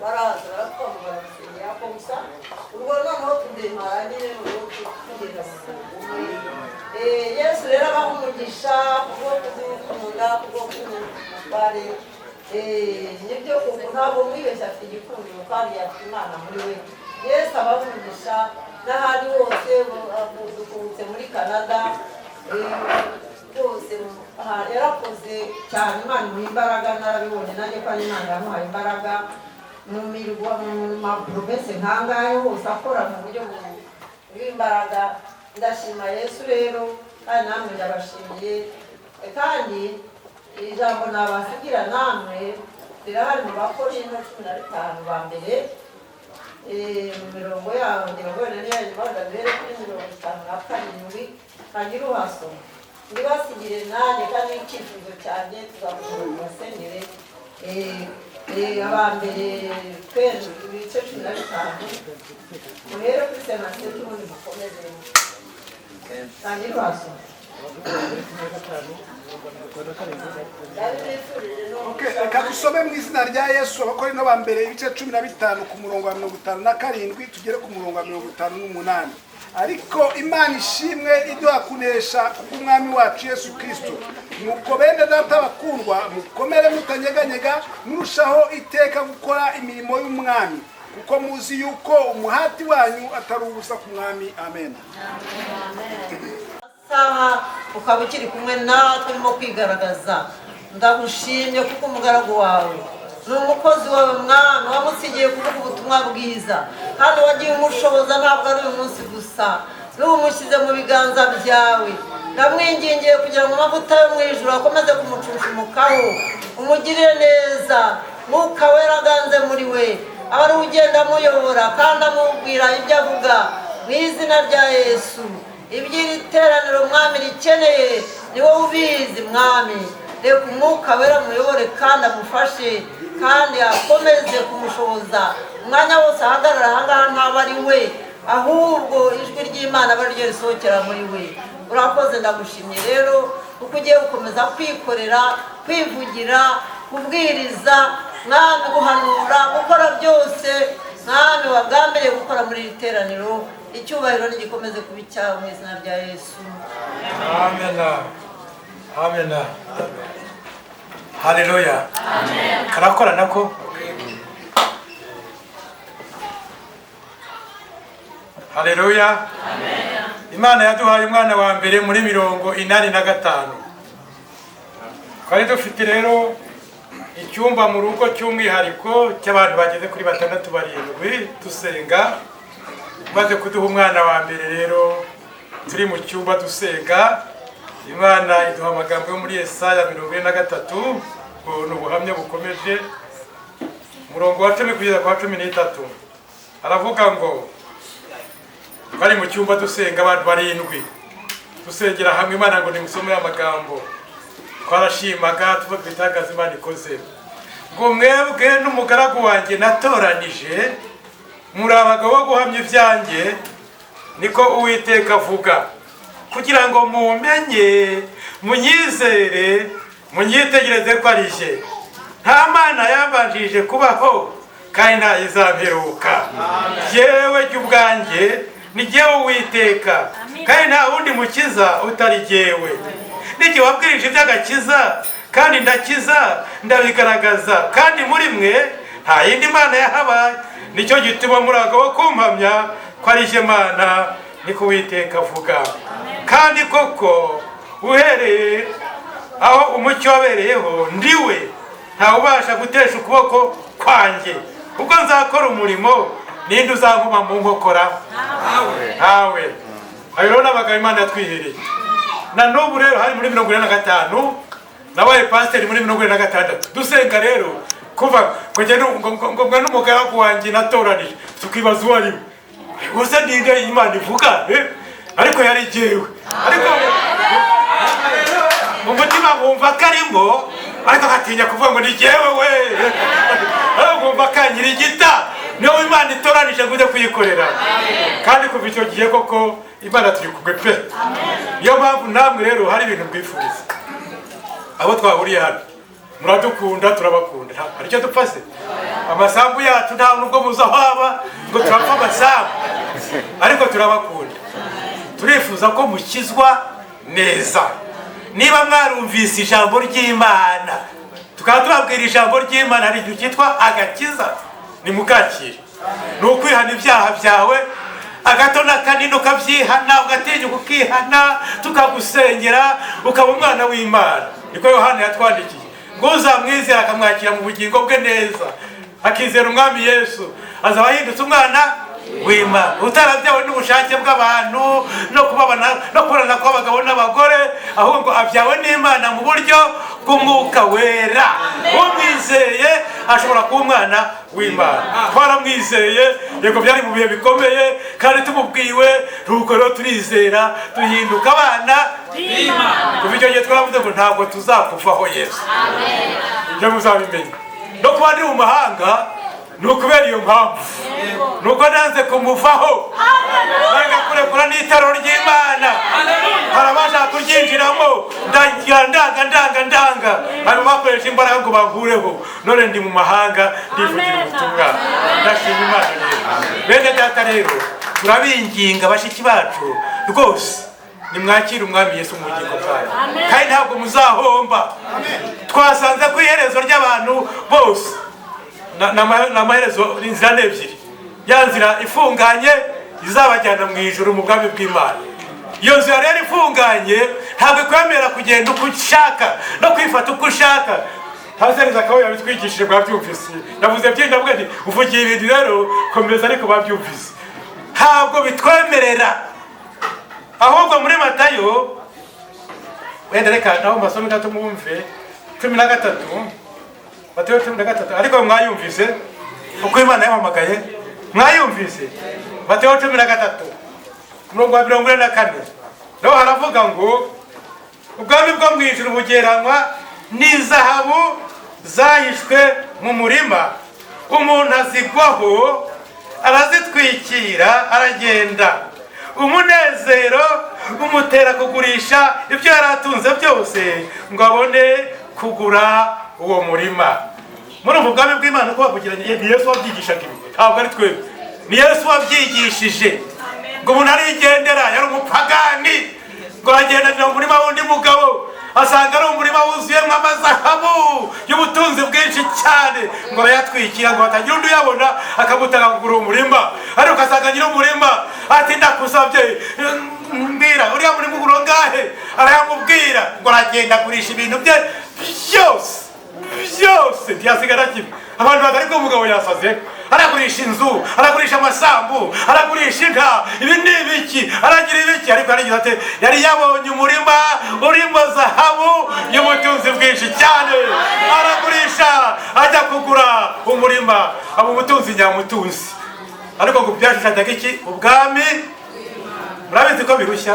baraza baratwamagana hapo gusa ubwo noneho tudemara nyine kugeza Yesu rero abahumugisha kubwo kudukunda kubwo kumubare nibyo kuko ntabwo mwibeshya afite igikundiro kandi yafite Imana muri we. Yesu abahumugisha n'ahandi hose dukunze muri Canada byose yarakoze cyane. Imana imuha imbaraga, narabibonye nanjye ko ari Imana yamuhaye imbaraga mu mirwa mu maprovinsi nkangahe hose akora mu buryo bw'imbaraga. Ndashima Yesu rero kandi namwe ndabashimiye kandi ijambo nabasigira namwe rirahari mu Bakorinto 15 ba mbere mu mirongo yaho ngira ngo nene yaje mbere kuri 57 kagira uhasoma ndibasigire nanjye kandi icyifuzo cyane tuzamushobora sendere abambere kwezi ibice 15 rero kuri semase cy'ubundi mukomeze kagira uhasoma. Reka dusome mu izina rya Yesu Abakorinto ba mbere ibice 15 ku murongo wa 57 tugere ku murongo wa 58. Ariko Imana ishimwe iduha kunesha kubw'Umwami wacu Yesu Kristo. Nuko bene data bakundwa, mukomere mutanyeganyega, murushaho iteka gukora imirimo y'Umwami, kuko muzi yuko umuhati wanyu atari ubusa ku Mwami. Amen. Saha ukaba ukiri kumwe natwe urimo kwigaragaza, ndagushimye kuko umugaragu wawe ni umukozi wawe Mwami wamusigiye kuvuga ubutumwa bwiza, hano wagiye umushoboza ntabwo ari uyu munsi gusa, n'umushyize mu biganza byawe. Ndamwingingiye kugira ngo amavuta yo mu ijuru akomeze kumucuncumukaho, umugirire neza, Mwuka Wera aganze muri we, aba ari ugenda amuyobora kandi amubwira ibyo avuga mu izina rya Yesu. Iby'iri teraniro Mwami rikeneye ni wowe ubizi Mwami. Reka Umwuka Wera amuyobore kandi amufashe kandi akomeze kumushoboza umwanya wose ahagarara ahangaha ntaba ari we, ahubwo ijwi ry'Imana aba ryo risohokera muri we. Urakoze, ndagushimye rero kuko ugiye gukomeza kwikorera, kwivugira, kubwiriza Mwami, guhanura, gukora byose Mwami wagambiriye gukora muri iri teraniro. Icyubahiro nigikomeze kuba icyawe mu izina rya Yesu. Amen. Amen. Haleluya. Amen. Karakora nako. Haleluya. Amen. Imana yaduhaye umwana wa mbere muri 85. Twari dufite rero icyumba mu rugo cy'umwihariko cy'abantu bageze kuri 6-7 dusenga. Maze kuduha umwana wa mbere rero turi mu cyumba dusenga, Imana iduha amagambo yo muri Yesaya 43 ni ubuhamya bukomeje, umurongo wa 10 kugeza kwa 13. Aravuga ngo bari mu cyumba dusenga abantu 7 dusengera hamwe Imana ngo nimusome amagambo. Twarashimaga tuvuga bitagaza Imana ikoze, ngo mwebwe n'umugaragu wanjye natoranije muri abagabo bo guhamya ibyanjye, niko Uwiteka avuga, kugira ngo mumenye, munyizere, munyitegereze ko ari je. Nta mana yambanjije kubaho kandi nta izamperuka. Yewe cy'ubwanjye ni jyewe Uwiteka, kandi nta wundi mukiza utari jyewe. Niki wabwirije iby'agakiza kandi ndakiza, ndabigaragaza, kandi muri mwe nta yindi mana yahabaye. Nicyo gituma muragabo kumpamya ko ari je Mana, niko Uwiteka avuga. Kandi koko uhereye aho umucyo wabereyeho ndiwe, nta ubasha gutesha ukuboko kwanjye. Ubwo nzakora umurimo, ninde uzankoma mu nkokora? Ntawe. Ayo n'abagabo Imana yatwihereye. Na n'ubu rero hari muri 45 nabaye pasiteri muri 46 dusenga rero kuva ngo n'umugaragu wanjye natoranije, tukibaza uwo ari we. Gusa ndinde Imana ivuga, ariko yari jyewe. Ariko mu mutima ngumva karimo, ariko gatinya kuvuga ngo ni jyewe we. Ariko ngumva kanyiri gita, niyo Imana itoranije ngo ujye kuyikorera. Kandi kuva icyo gihe koko Imana turi kumwe pe. Niyo mpamvu namwe rero hari ibintu bwifuriza abo twahuriye hano. muradukunda turabakunda hari icyo dupfa se amasambu yacu nta nubwo muzahaba ngo turapfa amasambu ariko turabakunda turifuza ko mukizwa neza niba mwarumvise ijambo ry'Imana tukaba tubabwira ijambo ry'Imana hari igihe cyitwa agakiza ni mukakire ni ukwihana ibyaha byawe agato na kanini ukabyihana ugatinyuka ukihana tukagusengera ukaba umwana w'Imana niko Yohana yatwandikiye ngo uzamwizera akamwakira mu bugingo bwe neza akizera umwami Yesu azaba ahindutse umwana w'Imana utarabyawe n'ubushake bw'abantu no kubana kw'abagabo n'abagore ahubwo abyawe n'Imana mu buryo bw'umwuka wera umwizeye ashobora kuba umwana w'Imana twaramwizeye yego byari mu bihe bikomeye kandi tumubwiwe nuko rero turizera duhinduka abana b'Imana kuva icyo gihe twavuze ngo ntabwo tuzakuvaho Yesu ibyo muzabimenya no kuba ndi mu mahanga ni ukubera iyo mpamvu nuko nanze kumuvaho nanga kurekura n'itaro ry'Imana hari abashaka kuryinjiramo ndanga hari bakoresha imbaraga ngo bankureho none ndi mu mahanga ndivugira ubutumwa ndashima Imana rero bene data rero turabinginga bashiki bacu rwose nimwakire umwami Yesu mu bugingo bwayo kandi ntabwo muzahomba twasanze ku iherezo ry'abantu bose n'amaherezo inzira n'ebyiri ya nzira ifunganye izabajyana mu ijuru mu bwami bw'Imana iyo nzira rero ifunganye ntabwo ikwemera kugenda uko ushaka no kwifata uko ushaka hazereza akawe yabitwigishije babyumvise navuze byinshi ndavuga nti uvugiye ibintu rero komeza ariko babyumvise ntabwo bitwemerera ahubwo muri Matayo wenda reka naho mbasome gato mwumve 13 Matayo 13 ariko mwayumvise uko Imana yahamagaye mwayumvise Matayo 13 murongo wa 44 naho haravuga ngo ubwami bwo mu ijuru bugeranywa n'izahabu zahishwe mu murima umuntu azigwaho arazitwikira aragenda umunezero umutera kugurisha ibyo yaratunze byose ngo abone kugura uwo murima muri ubu bwami bw'Imana ko bakugiranye ni Yesu wabyigishaga ibi ntabwo ari twebwe ni Yesu wabyigishije ngo umuntu arigendera yari umupagani ngo agendera mu murima w'undi mugabo asanga ari umurima wuzuyemo amazahabu y'ubutunzi bwinshi cyane ngo arayatwikira ngo hatagira undi uyabona akamutanga kugura umurima ariko asanga nyiri umurima ati ndakusabye mbwira uriya murima ugura ngahe arayamubwira ngo aragenda agurisha ibintu bye byose ntiyasigara kimwe abantu batari ko umugabo yasaze aragurisha inzu aragurisha amasambu aragurisha inka ibi ni ibiki aragira ibiki ariko aragira ati yari yabonye umurima urimo zahabu y'ubutunzi bwinshi cyane aragurisha ajya kugura umurima abo ubutunzi nyamutunzi ariko ngo byashushanyaga iki ubwami murabizi ko birushya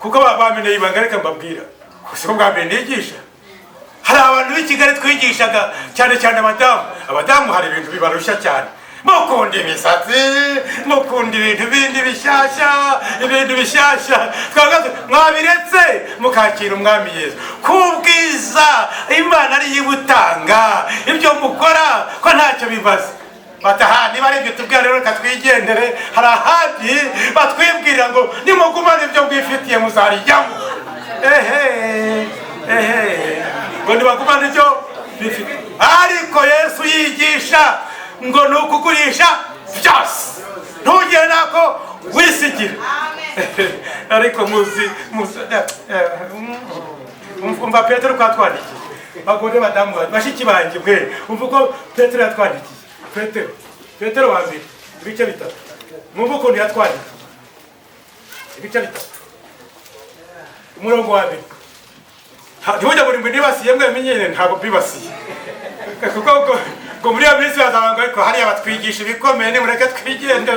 kuko bameneye ibanga reka mbabwira siko bwa mbere nigisha hari abantu b'i Kigali twigishaga cyane cyane abadamu hari ibintu bibarusha cyane mukunda imisatsi mukunda ibintu bindi bishyashya twagaze mwabiretse mukakira umwami Yesu kubwiza Imana ari yibutanga ibyo mukora ko ntacyo bibaza bataha niba ari ibyo tubwira rero reka twigendere hari ahandi batwibwira ngo nimugumane ibyo bwifitiye muzarijyamo ngo ntibagumane ibyo bifite ariko Yesu yigisha ngo ni ukugurisha byose ntugire nako wisigira ariko muzi umva Petero ko atwandikiye bagore badamu bashiki banjye bwe umva ko Petero yatwandikiye Petero wa mbere ibice 3 mwumva ukuntu yatwandikiye ibice 3 umurongo wa mbere ntibujya buri mbere nibasiye mwe menyere ntabwo bibasiye ngo muri iyo minsi bazabanga ariko hariya batwigisha ibikomeye nimureke twigende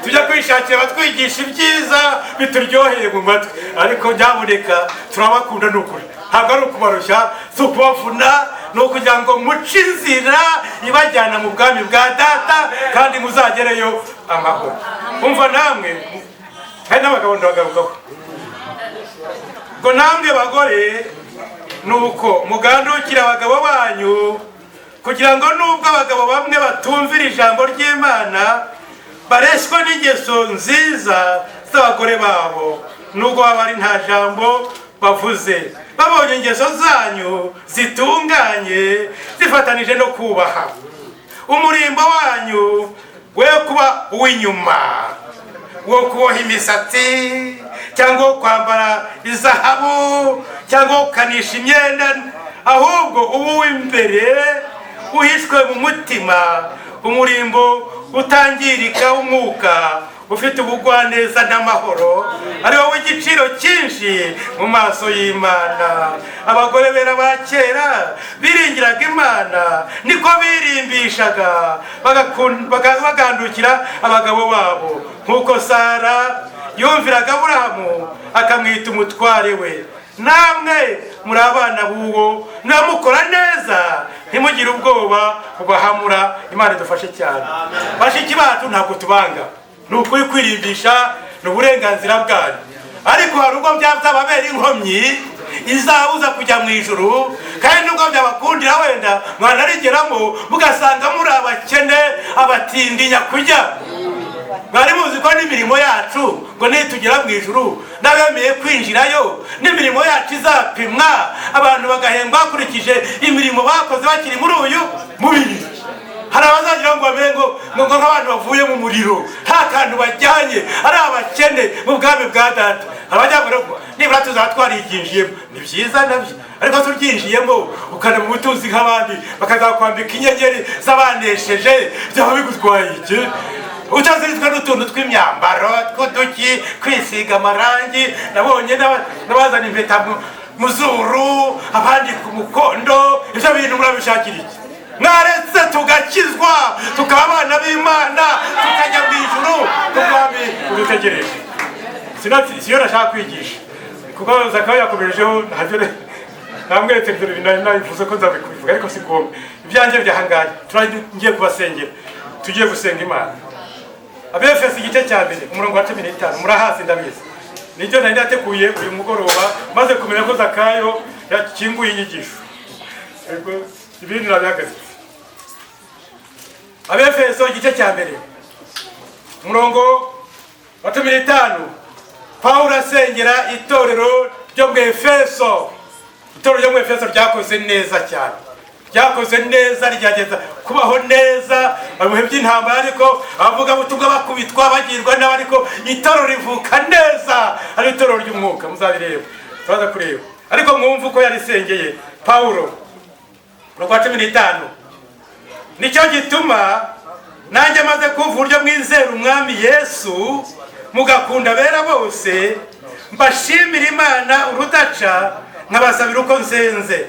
tujya kwishakira batwigisha ibyiza bituryoheye mu matwi ariko nyabuneka turabakunda n'ukuri ntabwo ari ukubarushya si ukubavuna ni ukugira ngo muce inzira ibajyana mu bwami bwa data kandi muzagereyo amahoro umva namwe hari n'abagabo ndabagarukaho ngo namwe bagore nuko mugandukire abagabo banyu kugira ngo nubwo abagabo bamwe batumvira ijambo ry'Imana bareshywa n'ingeso nziza z'abagore babo, nubwo baba ari nta jambo bavuze, babonye ingeso zanyu zitunganye zifatanije no kubaha. Umurimbo wanyu we kuba uw'inyuma, wo kuboha imisatsi cyangwa kwambara izahabu cyangwa ukanisha imyenda, ahubwo ubu w'imbere uhishwe mu mutima, umurimbo utangirika umwuka, ufite ubugwaneza n'amahoro, ari wowe igiciro cyinshi mu maso y'Imana. Abagore bera ba kera biringiraga Imana, niko birimbishaga bagandukira abagabo babo, nk'uko Sara yumviraga Aburahamu akamwita umutware we. Namwe muri abana b'uwo namukora neza, ntimugire ubwoba kubahamura. Imana idufashe cyane. Bashiki bacu ntabwo tubanga, ni ukuri kwirimbisha ni uburenganzira bwanyu, ariko hari ubwo byababera inkomyi izabuza kujya mu ijuru, kandi nubwo byabakundira wenda mwanarigeramo mugasanga muri abakene abatindi nyakujya. Mwari muzi ko n'imirimo yacu ngo nitugera mu ijuru n'abemeye kwinjirayo n'imirimo yacu izapimwa, abantu bagahembwa bakurikije imirimo bakoze bakiri muri uyu mubiri. Hari abazagira ngo bamenye ngo nk'abantu bavuye mu muriro nta kantu bajyanye, ari abakene mu bwami bwa Data. Abajya ngo nibura tuzaba twariginjiyemo, ni byiza nabyo, ariko turyinjiyemo ukana mu butunzi nk'abandi bakazakwambika inyenyeri z'abanesheje, byaba bigutwaye iki? Utaziritswe n'utuntu tw'imyambaro tw'uduki, kwisiga amarangi. Nabonye n'abazana impeta mu zuru, abandi ku mukondo. Ibyo bintu murabishakira iki? Mwaretse tugakizwa tukaba abana b'Imana tukajya mu ijuru kubwami udutegereje. Siyo nashaka kwigisha kuko Zakayo yakomejeho namweretse nabivuze ko nzabikubivuga, ariko si ngombwa. Ibyanjye byahangaye turangiye kubasengera, tugiye gusenga Imana. Abefeso igice cya mbere umurongo wa 15 murahazi ndabizi, nibyo nari nateguye uyu mugoroba maze kumenya ko Zakayo yakinguye inyigisho, ariko ibindi nabihagaze. Abefeso igice cya mbere umurongo wa 15, Pawulo asengera itorero ryo mu Efeso. Itorero ryo mu Efeso ryakoze neza cyane, ryakoze neza, ryageza kubaho neza mu bihe by'intambara, ariko abavuga butumwa bakubitwa bagirwa nabi, ariko itorero rivuka neza, ari itorero ry'umwuka. Muzabireba, turaza kureba, ariko mwumva uko yarisengeye Pawulo. Umurongo wa 15, nicyo gituma nanjye maze kumva uburyo mwizera Umwami Yesu mugakunda abera bose, mbashimira Imana urudaca, nkabasabira uko nsenze,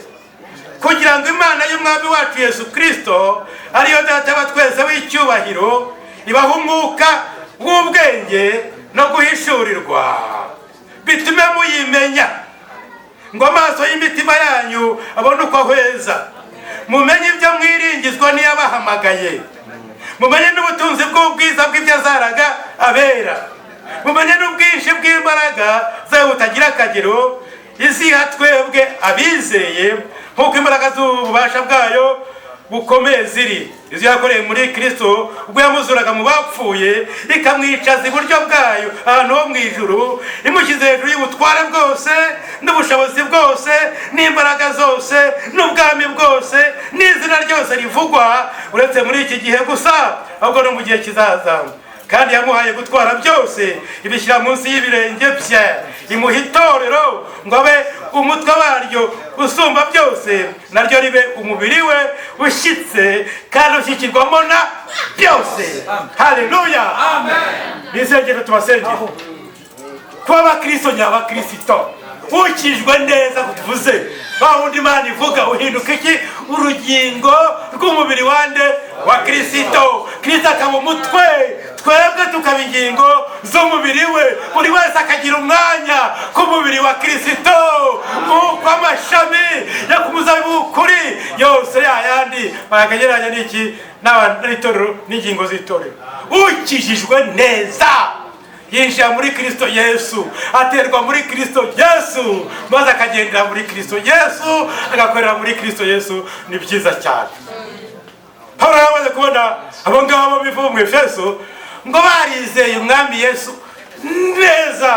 kugira ngo Imana y'Umwami wacu Yesu Kristo ariyo Data wa twese w'icyubahiro ibaha umwuka w'ubwenge no guhishurirwa, bitume muyimenya, ngo amaso y'imitima yanyu abone uko ahweza, mumenye ibyo mwiringizwa n'iyabahamagaye, mumenye n'ubutunzi bw'ubwiza bw'ibyo azaraga abera, mumenye n'ubwinshi bw'imbaraga zayo butagira akagero iziha twebwe abizeye, nk'uko imbaraga z'ububasha bwayo bukomeye ziri izo yakoreye muri Kristo ubwo yamuzuraga mu bapfuye, ikamwicaza iburyo bwayo ahantu ho mu ijuru, imushyize hejuru y'ubutware bwose n'ubushobozi bwose n'imbaraga zose n'ubwami bwose n'izina ryose rivugwa, uretse muri iki gihe gusa ahubwo no mu gihe kizaza. Kandi yamuhaye gutwara byose, ibishyira munsi y'ibirenge bye, imuha itorero ngo abe umutwe waryo usumba byose, naryo ribe umubiri we ushyitse kandi ushyikirwamo na byose. Haleluya, amen. Nisengere tubasengere kuba abakristo nyabakristo, ukijwe neza kutuvuze bawundi Imana ivuga, uhinduka iki? Urugingo rw'umubiri wande wa Kristo. Kristo akaba umutwe, twebwe tukaba ingingo z'umubiri we, buri wese akagira umwanya ku mubiri wa Kristo, nk'uko amashami yo ku muzabibu kuri yose yayandi bakagereranya n'iki? N'itorero n'ingingo z'itorero. Ukijijwe neza yinjira muri Kristo Yesu, aterwa muri Kristo Yesu, maze akagendera muri Kristo Yesu, agakorera muri Kristo Yesu. Ni byiza cyane. Pawulo yamaze kubona abo ngabo bivuye mu Efeso ngo barizeye umwami Yesu neza,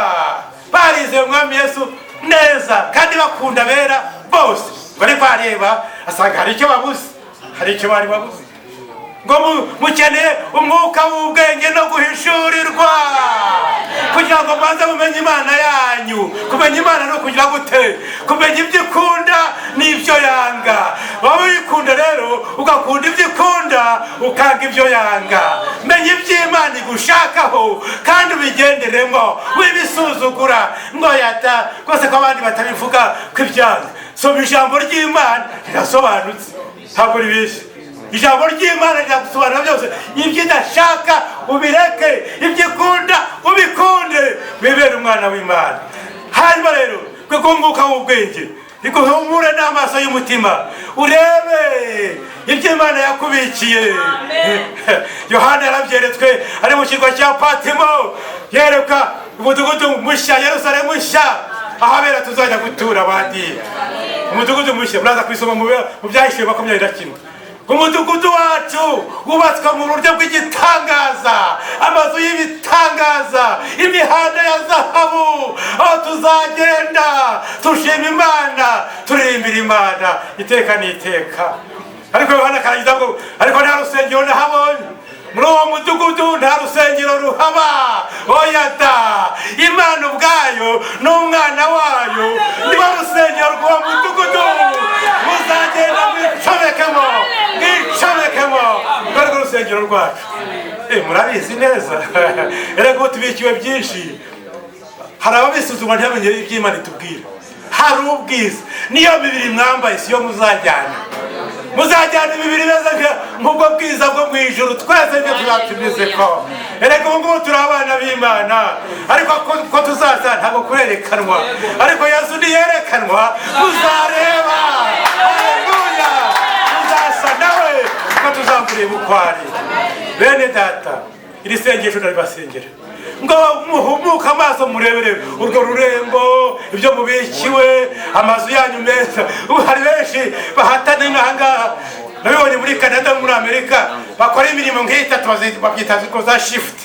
barizeye umwami Yesu neza kandi bakunda bera bose. Bari bareba asanga hari icyo babuze, hari icyo bari babuze, ngo mukeneye umwuka w'ubwenge no guhishurirwa kugira ngo mbanze mumenye Imana yanyu. Kumenya Imana no kugira gute? Kumenya ibyo ikunda n'ibyo yanga. Waba uyikunda rero ugakunda ibyo ikunda, ukanga ibyo yanga. Menya ibyo Imana igushakaho kandi ubigenderemo, wibisuzugura ngo yata rwose ko abandi batabivuga ko ibyanga. Soma ijambo ry'Imana rirasobanutse, ntabwo ribeshye. Ijambo ry'Imana riragusobanura byose. Ibyo idashaka ubireke, ibyo ikunda ubikunde, wibere umwana w'Imana. Hanyuma rero kwegombuka ubwenge ikuhumure n'amaso y'umutima, urebe ibyo Imana yakubikiye. Yohana yarabyeretswe ari mu kirwa cya Patimo, yereka umudugudu mushya, Yerusalemu nshya, aho abera tuzajya gutura abandi. Umudugudu mushya muraza kwisoma mu Byahishuwe 21. Umudugudu wacu wubatswe mu buryo bw'igitangaza, amazu y'ibitangaza, imihanda ya zahabu, aho tuzagenda tushima Imana, turirimbira Imana iteka n'iteka. Ariko Yohana akarangiza ngo ariko nta rusengero nahabonye. Muri uwo mudugudu nta rusengero ruhaba. Oya da, Imana ubwayo n'umwana wayo nibo rusengero rw'uwo mudugudu. Muzagenda mwicomekemo, mwicomekemo urwo rusengero rwacu. Murabizi neza erego tubikiwe byinshi. Hari ababisuzuma ntibamenye ibyo Imana itubwira. Hari ubwiza, niyo mibiri mwambaye siyo muzajyana. Muzajyana imibiri meza nk'ubwo bwiza bwo mu ijuru. Twese nibyo tuzatumize ko erega ubu ngubu turi abana b'Imana, ariko ko tuzaza ntabwo kurerekanwa, ariko Yesu niyerekanwa muzareba. Haleluya, tuzasa nawe ko tuzamureba uko ari. Bene data, iri sengesho ndaribasengera ngo muhumuke amaso murebere urwo rurembo, ibyo mubikiwe, amazu yanyu meza. Hari benshi bahatana n'ahangaha, nabibonye muri Canada, muri Amerika, bakora imirimo nk'itatu babyita ko za shift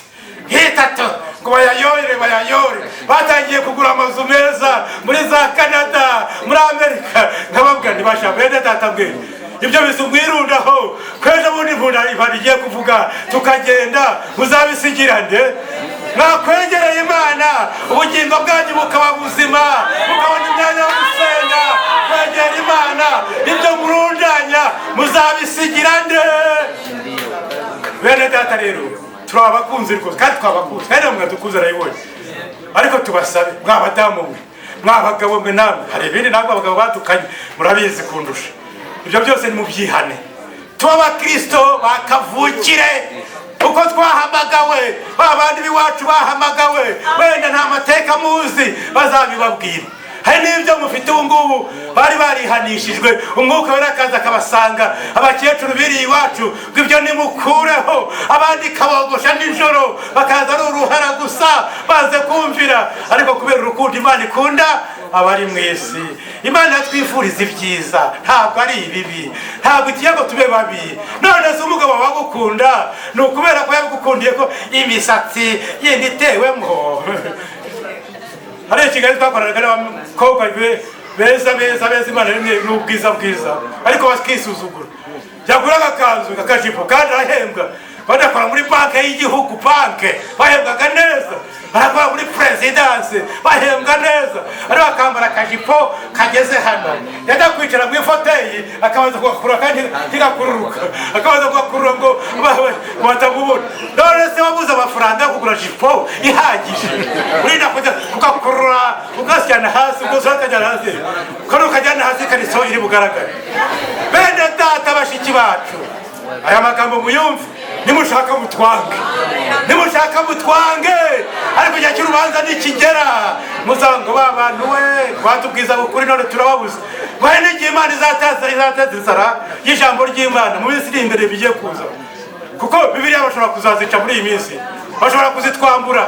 nk'itatu ngo bayayore. Batangiye kugura amazu meza muri za Canada, muri Amerika. Nkababwira ntibasha bene data bwe ibyo bisumwirundaho kwejo bundi mvuna igiye kuvuga tukagenda, muzabisigirane. Mwakwegereye Imana, ubugingo bwanyu bukaba buzima, mukabona imyanya yo gusenga. Kwegera Imana, ibyo murundanya muzabisigirane. Bene data rero turabakunze rwose kandi twabakunze kandi mwadukunze arayibonye, ariko tubasabe mwabadamu mwe, mwabagabo mwe, namwe hari ibindi ntabwo abagabo badukanye murabizi kundusha. Ibyo byose ni mubyihane, tuba abakristo bakavukire uko twahamagawe. Babandi biwacu bahamagawe, wenda nta mateka muzi, bazabibabwira. Hari n'ibyo mufite ubu ngubu bari barihanishijwe, umwuka wera akaza akabasanga. Abakecuru biri iwacu ngo ibyo nimukureho, abandi kabogosha nijoro bakaza ari uruhara gusa baze kumvira. Ariko kubera urukundo Imana ikunda abari mu isi, Imana yatwifuriza ibyiza, ntabwo ari ibibi, ntabwo igiye ngo tube babi. None se umugabo wagukunda ni ukubera ko yagukundiye ko imisatsi yindi itewemo. Hari Kigali twakoranaga n'abakobwa beza Imana n'ubwiza bwiza, ariko bakisuzugura. Yagura agakanzu akajipo kandi arahembwa, badakora muri banki y'igihugu, bahembwaga neza. Barakora muri presidence, bahembwa neza, ari bakambara akajipo kageze hano. Yajya kwicara mu ifoteyi akabanza kugakurura kandi ntigakururuka, akabanza kugakurura ngo batamubona. None se wabuze amafaranga yo kugura jipo ihagije, urinda kujya kugakurura ugashyana hasi, ukajyana hasi, ukajyana hasi kariso iri bugaragare. Bene data bashiki bacu, aya magambo muyumve, nimushaka mutwange, nimushaka mutwange, ariko igihe cy'urubanza nikigera muzango babantu we batubwiza ukuri none turababuza. Bahe n'igihe Imana izateza inzara y'ijambo ry'Imana mu minsi iri imbere bigiye kuza, kuko Bibiliya bashobora kuzazica muri iyi minsi, bashobora kuzitwambura.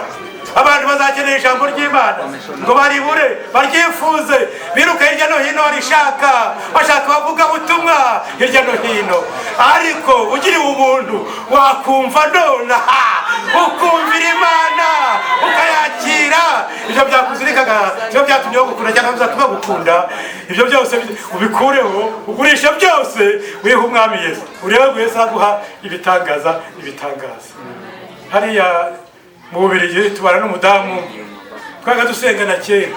abantu bazakenera ijambo ry'Imana ngo baribure baryifuze biruka hirya no hino barishaka bashaka bavuga butumwa hirya no hino ariko ugiriwe umuntu wakumva nonaha ukumvira Imana ukayakira ibyo byakuzirikaga ibyo byatumye gukunda cyangwa bizatuma gukunda ibyo byose ubikureho ugurisha byose wiha umwami Yesu urebe Yesu aguha ibitangaza hariya mu Bubiligi tubana n'umudamu twaga dusengana kera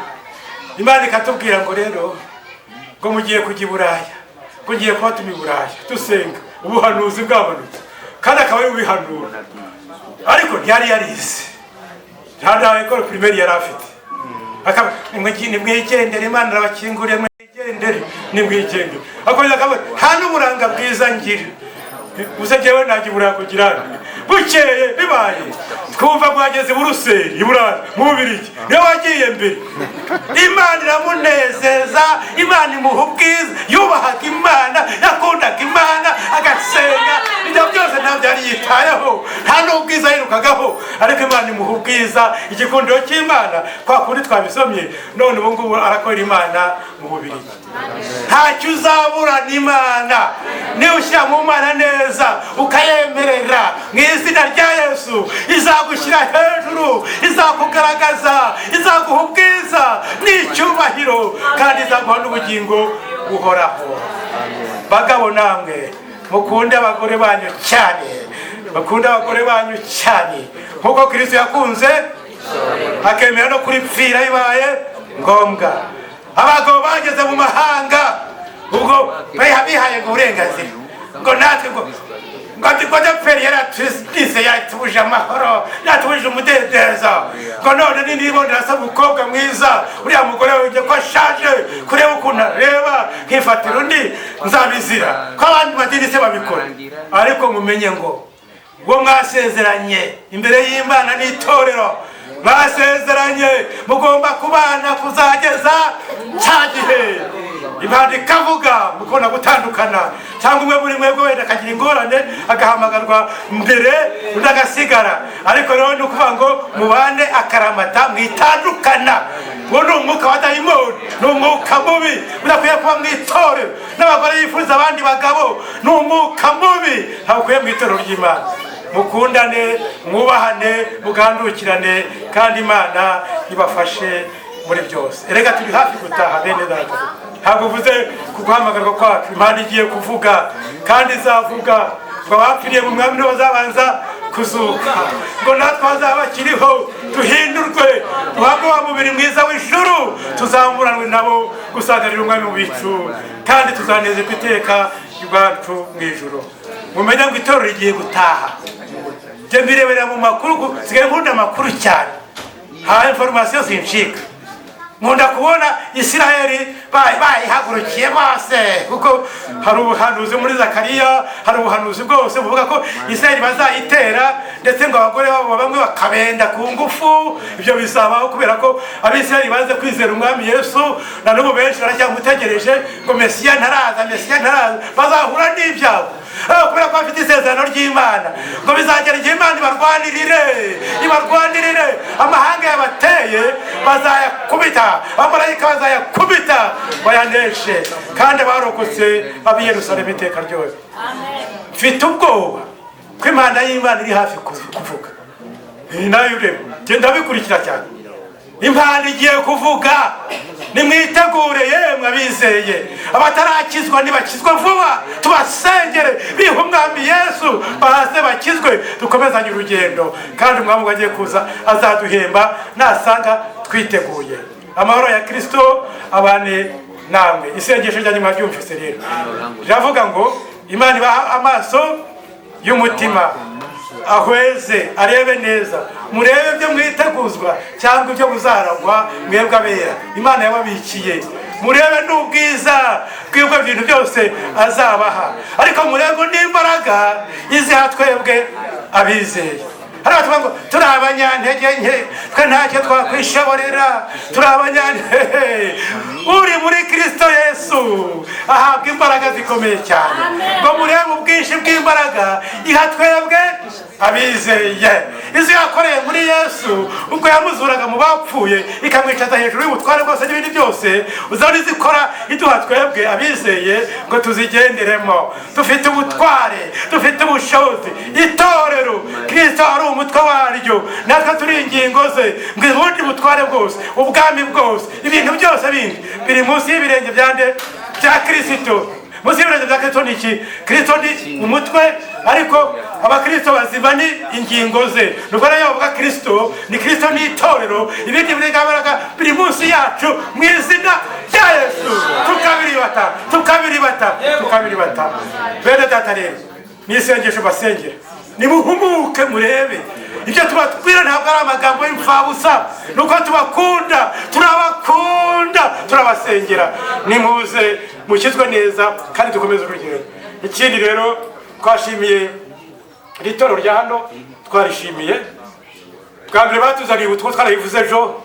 Imana ikatubwira ngo rero ngo mugiye kujya i Buraya ngo ngiye kubatuma i Buraya dusenga ubuhanuzi bwamanutse kandi akaba ari ubihanura ariko ntiyari yarize nta école primaire yari afite akaba nimwigendere Imana arabakinguriye nimwigendere akomeza akavuga nta n'uburanga bwiza ngira gusa jyewe ntajya i Buraya kugira bukeye bibaye twumva mwageze Buruseli i Buraya mu Bubiligi niyo wagiye mbere Imana iramunezeza Imana imuha ubwiza yubahaga Imana yakundaga Imana agasenga ibyo byose ntabyo yari yitayeho nta n'ubwiza yirukagaho ariko Imana imuha ubwiza igikundiro cy'Imana kwa kundi twabisomye none ubu ngubu arakorera Imana mu Bubiligi ntacyo uzabura n'Imana niba ushyira mu Mana neza ukayemerera mu izina rya Yesu izagushyira hejuru izakugaragaza izaguha ubwiza n'icyubahiro kandi izaguha n'ubugingo buhoraho bagabo namwe mukunde abagore banyu cyane nk'uko Kristo yakunze akemera no kuripfira bibaye ngombwa abagabo bageze mu mahanga ubwo bihaye ngo uburenganzira ngo natwe ngo depferi yaratwise yatubuje amahoro yatubuje umudendezo ngo none nibonera se umukobwa mwiza uriya mugore wenge ko ashaje kureba ukuntu areba nkifatira undi nzabizira ko abandi madini se babikora ariko mumenye ngo uwo mwasezeranye imbere y'Imana n'itorero mwasezeranye mugomba kubana kuzageza cya gihe Imana ikavuga mukona gutandukana cyangwa umwe muri mwebwe wenda akagira ingorane agahamagarwa mbere undi agasigara ariko rero ni ukuvuga ngo mubane akaramata mwitandukana uwo ni umwuka wa dayimoni ni umwuka mubi udakwiye kuba mu itorero n'abagore yifuza abandi bagabo ni umwuka mubi ntabukwiye mu itorero ry'Imana mukundane mwubahane mugandukirane kandi Imana ibafashe muri byose erega turi hafi gutaha bene data ntabwo uvuze kuguhamagarwa kwacu Imana igiye kuvuga kandi izavuga ngo abapfiriye mu mwami nibo bazabanza kuzuka ngo natwe bazaba bakiriho duhindurwe duhabwe wa mubiri mwiza w'ijuru tuzamuranwe nabo gusagarira umwami mu bicu kandi tuzanezerwa iteka iwacu mu ijuru mumenye ngo itorero rigiye gutaha jye mbirebera mu makuru sigaye nkunda amakuru cyane ha information zinshika nkunda kubona Isiraheli bayihagurukiye bose kuko hari ubuhanuzi muri Zakariya hari ubuhanuzi bwose buvuga ko Isiraheli bazayitera ndetse ngo abagore babo bamwe bakabenda ku ngufu ibyo bizabaho kubera ko abisiraheli baze kwizera umwami Yesu na n'ubu benshi baracyamutegereje ngo Mesiya ntaraza bazahura n'ibyago kubera ko bafite isezerano ry'Imana ngo bizagera igihe Imana ibarwanirire amahanga yabateye bazayakubita abamarayika bazayakubita bayaneshe kandi barokotse ab'i Yerusalemu iteka ryose mfite ubwoba ko Imana y'Imana iri hafi kuvuga nayo urebe genda bikurikira cyane Imana igiye kuvuga nimwitegure yemwe abizeye abatarakizwa nibakizwa vuba tubasengere biha umwami Yesu baze bakizwe dukomezanye urugendo kandi umwami agiye kuza azaduhemba nasanga twiteguye amahoro ya Kristo abane namwe isengesho ryanyu mwabyumvise rero riravuga ngo Imana ibaha amaso y'umutima ahweze arebe neza murebe byo mwiteguzwa cyangwa ibyo muzaragwa mwebwe abera Imana yababikiye murebe n'ubwiza bw'ibyo bintu byose azabaha ariko murebe n'imbaraga iziha twebwe abizeye hari abatuvuga ngo turi abanyantege nke twe ntacyo twakwishoborera turi abanyantege uri muri Kristo Yesu ahabwa imbaraga zikomeye cyane ngo murebe ubwinshi bw'imbaraga iha twebwe abizeye. Izo yakoreye muri Yesu ubwo yamuzuraga mu bapfuye ikamwicaza hejuru y'ubutware bwose n'ibindi byose, uzabona izikora iduha twebwe abizeye ngo tuzigenderemo. Dufite ubutware, dufite ubushobozi. Itorero Kristo ari umutwe waryo, natwe turi ingingo ze. Ngo ubundi butware bwose, ubwami bwose, ibintu byose bindi biri munsi y'ibirenge bya Kristo. Munsi y'ibirenge bya Kristo ni iki? Kristo ni umutwe, ariko abakristo bazima ni ingingo ze. Nuko rero bavuga Kristo ni Kristo ni itorero, ibindi birigabaraga biri munsi yacu mu izina rya Yesu. Tukabiribata. Bene data rero, ni isengesho basengera. Nimuhumuke murebe. Ibyo tubatwira ntabwo ari amagambo y'imfabusa, nuko tubakunda, turabasengera. Nimuze mukizwe neza kandi dukomeze urugero. Ikindi rero twashimiye itorero rya hano, twarishimiye. Bwa mbere batuzaniye ubutumwa, twarabivuze ejo,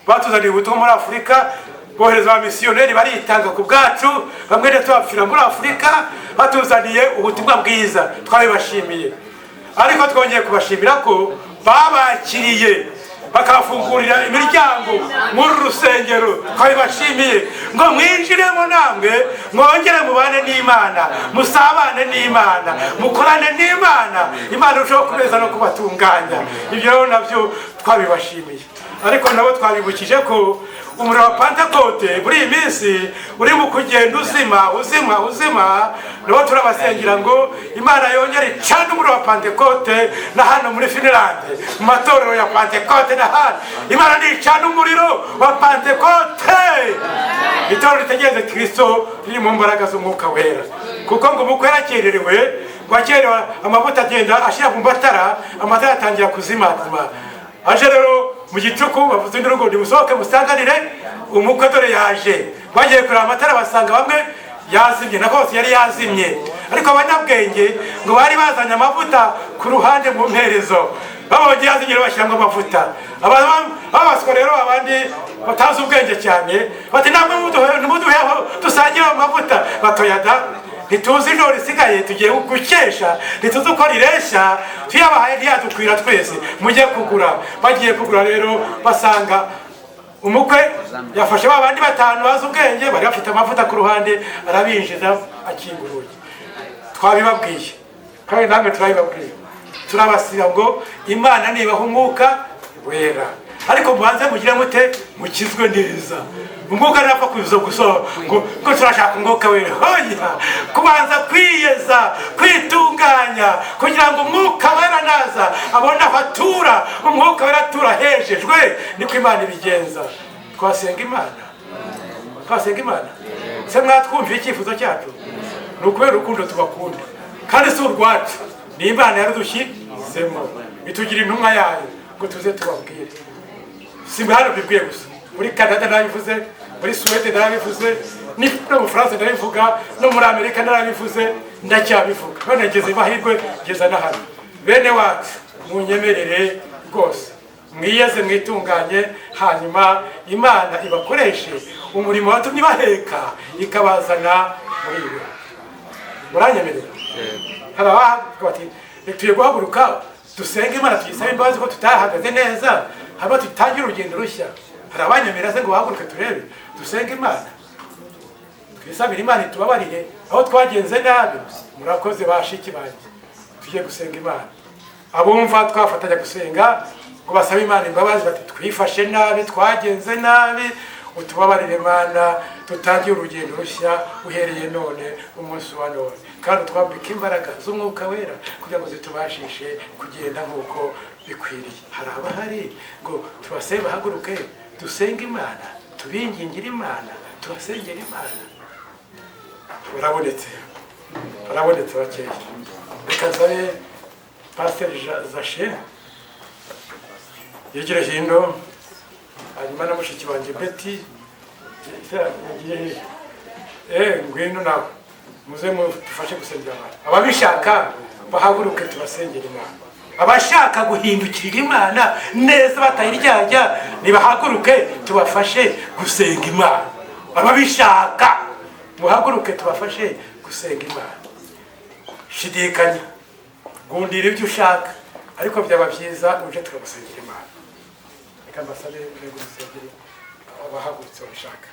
batuzaniye ubutumwa muri Afurika, bohereza abamisiyoneri baritanga ku bwacu, bamwe ndetse bapfira muri Afurika, batuzaniye ubutumwa bwiza, twabibashimiye. Ariko twongeye kubashimira ko babakiriye bakafungurira imiryango muri rusengero. Twabibashimiye ngo mwinjiremo namwe, mwongere mubane n'Imana, musabane n'Imana, mukorane n'Imana, Imana irushaho kubeza no kubatunganya. Ibyo nabyo twabibashimiye. Ariko nabo twabibukije ko umuriro wa Pentekote muri iyi minsi uri mu kugenda uzima. Nabo turabasengera ngo Imana yongere icane umuriro wa Pentekote na hano muri Finland, mu matorero ya Pentekote na hano. Imana nicane umuriro wa Pentekote. Itorero ritegereze Kristo riri mu mbaraga z'Umwuka Wera, kuko ngo umukwe yarakererewe, ngo akerewe amavuta agenda ashyira mu matara, amatara atangira kuzima. Aje rero mu gicuku bavuze n'urugo nimusohoke musanganire umukwe dore yaje. Bagiye kureba amatara basanga bamwe yazimye, na hose yari yazimye. Ariko abanyabwenge ngo bari bazanye amavuta ku ruhande mu mperezo, babonye yazimye bashyiramo amavuta. Babaswa rero abandi batazi ubwenge cyane bati namwe muduheho dusangire amavuta. Batoyada ntituzi ijoro risigaye tugiye gukesha, ntituzi uko rireshya, tuyabahaye ntiyadukwira twese, mujye kugura. Bagiye kugura rero basanga umukwe yafashe babandi batanu bazi ubwenge, bari bafite amavuta ku ruhande, arabinjiza akinguruye. Twabibabwiye kandi namwe turabibabwiye, turabasira ngo Imana nibaha Umwuka Wera, ariko mubanze mugire mute mukizwe neza. Umwuka napfa kuza gusa ngo turashaka Umwuka Wera. Hoya kubanza kwiyeza, kwitunganya, kugira ngo Umwuka Wera naza abona abatura. Umwuka Wera atura hejejwe, niko Imana ibigenza. Twasenga Imana. Se mwatwumvira icyifuzo cyacu, ni ukubera urukundo tubakunda, kandi si urwacu, ni Imana yarudushyizemo itugira intumwa yayo ngo tuze tubabwire. Simba hano bibwiye gusa, muri Canada narabivuze, muri Suwede narabivuze, no mu Bufaransa narabivuga, no muri Amerika narabivuze, ndacyabivuga. None ngeze mahirwe ngeza na hano. Bene wacu munyemerere rwose mwiyeze mwitunganye, hanyuma Imana ibakoreshe umurimo watumye baheka ikabazana muri iwe. Muranyemerera? Hari abavuga bati tugiye guhaguruka dusenge Imana, tuyisabe imbabazi ko tutahagaze neza, haba tutangira urugendo rushya. Hari abanyemerera se ngo bahaguruke turebe dusenge Imana, twisabire Imana itubabarire aho twagenze nabi. Murakoze bashiki banjye, tugiye gusenga Imana. Abumva twafatanya gusenga ngo basabe Imana imbabazi, bati twifashe nabi, twagenze nabi, utubabarire Imana, tutangire urugendo rushya uhereye none umunsi wa none, kandi twambike imbaraga z'Umwuka Wera kugira ngo zitubashishe kugenda nk'uko bikwiriye. Hari abahari ngo tubasebe bahaguruke dusenge Imana, tubingingire Imana, tubasengere Imana. Barabonetse bakeya. Reka nsabe Pasiteri Zashe yegere hino, hanyuma na mushiki wanjye Betty ngwino nawe muze mudufashe gusengera Imana. Ababishaka bahaguruke tubasengere Imana. Abashaka guhindukirira Imana neza batayiryarya nibahaguruke tubafashe gusenga Imana. Ababishaka muhaguruke tubafashe gusenga Imana. Shidikanya gundira ibyo ushaka ariko byaba byiza uje tukagusengira Imana. Reka mbasabe uje gusengera abahagurutse babishaka.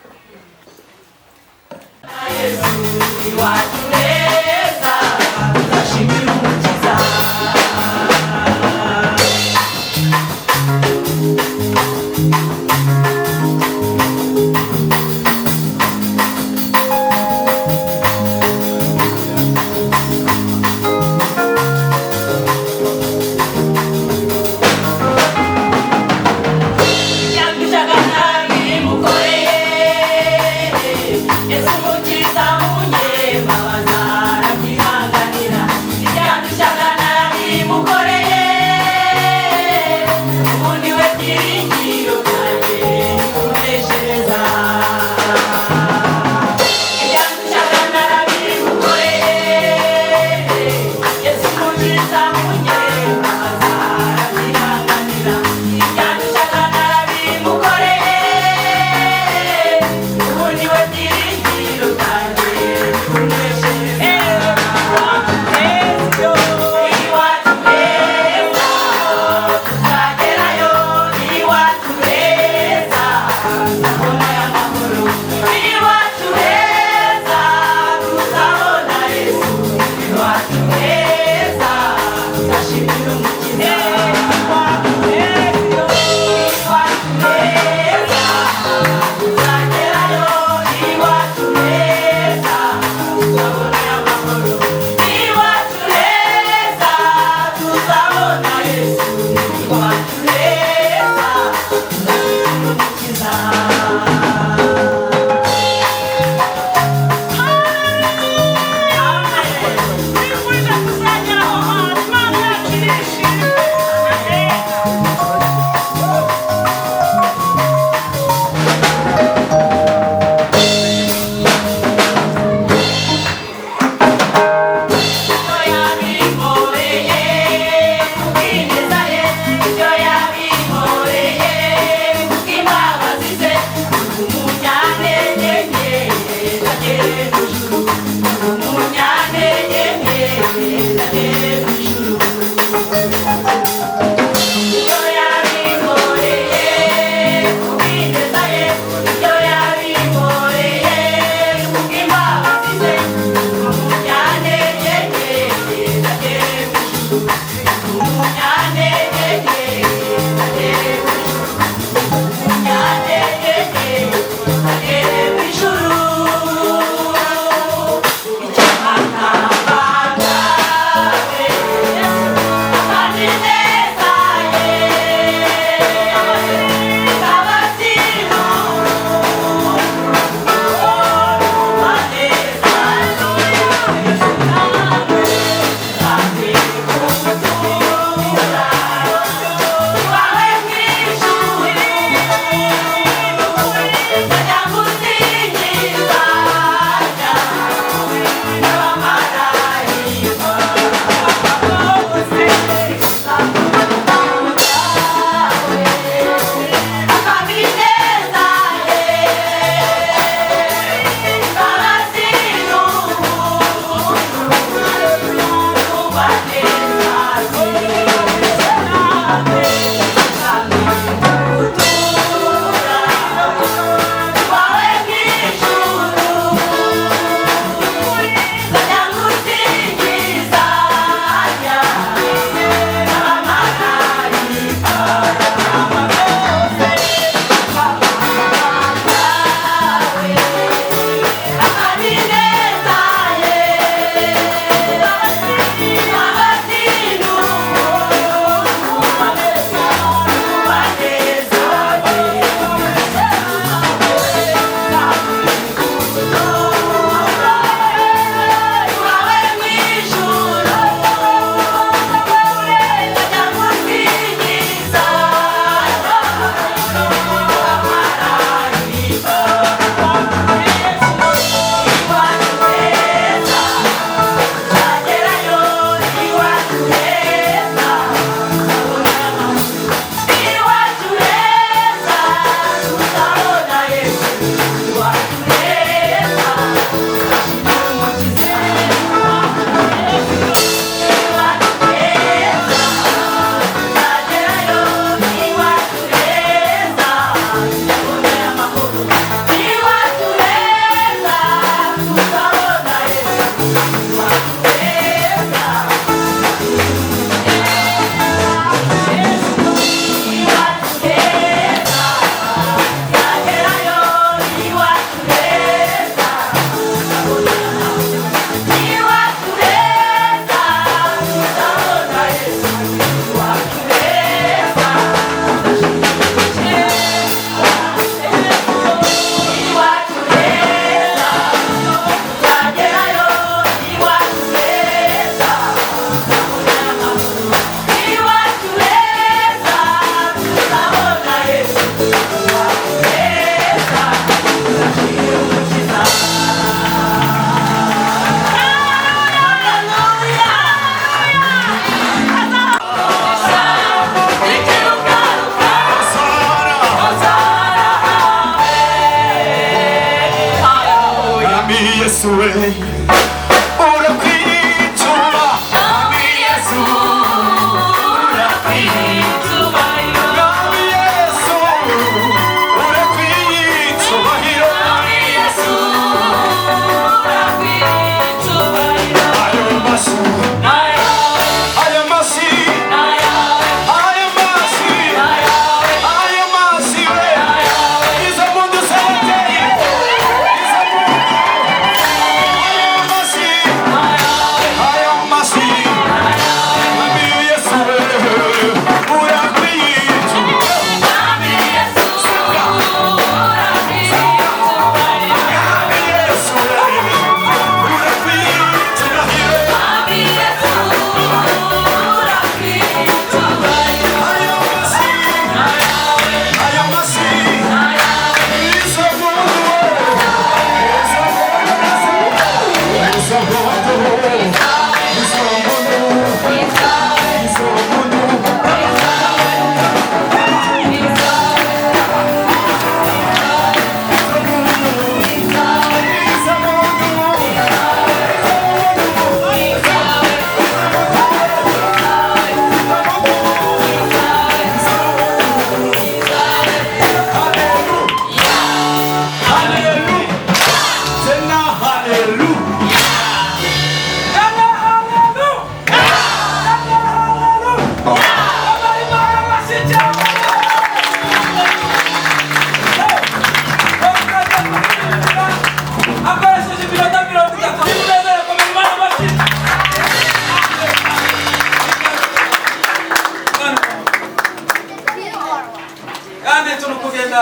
kandi turi kugenda